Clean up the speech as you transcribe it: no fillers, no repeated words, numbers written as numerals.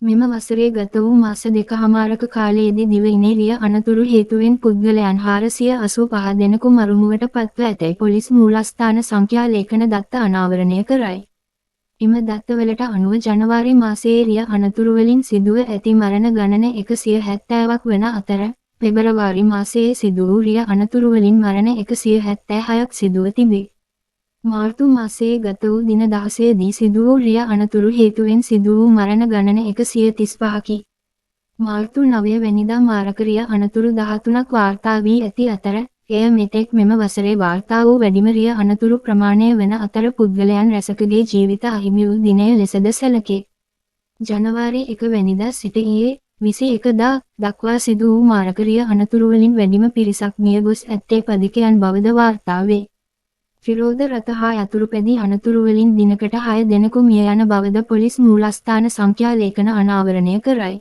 මෙම වසරේ ගත වූ මාස දෙකහමාරක කාලයේදී දිවයිනේ රිය අනතුරු හේතුවෙන් පුද්ගලයන් 485 දෙනෙකු මරුමුවට පත්ව ඇතැයි පොලිස් මූලස්ථාන සංඛ්‍යා ලේඛන දත්ත අනාවරණය කරයි. එම දත්තවලට අනුව ජනවාරි මාසයේ රිය අනතුරුවලින් සිදුව ඇති මරණ ගණන 170ක් වන අතර පෙබරවාරි මාසයේ සිදු වූ රිය අනතුරුවලින් මරණ 176ක් සිදුව තිබේ. මාර්තු මාසයේ ගත වූ දින 16 දී සිදු වූ රිය අනතුරු හේතුවෙන් සිදු වූ මරණ ගණන 135කි. මාර්තු 9 වැනිදා මාරක රිය අනතුරු 13ක් වාර්තා වී ඇති අතර එය මෙතෙක් මෙම වසරේ වාර්තා වූ වැඩිම රිය අනතුරු ප්‍රමාණය වන අතර පුද්ගලයන් රැසකගේ ජීවිත අහිමි වූ දිනය ලෙසද සැලකේ. ජනවාරි 1 වැනිදා සිට ඊයේ 21 දා දක්වා සිදු වූ මාරක රිය අනතුරුවලින් වැඩිම පිරිසක් මිය ගොස් ඇත්තේ පදිකයන් බවද වාර්තා වේ. විරෝධ රථ හා යතුරුපැදි අනතුරුවලින් දිනකට 6 දෙනෙකු මිය යන බවද පොලිස් මූලස්ථාන සංඛ්‍යා ලේඛන අනාවරණය කරයි.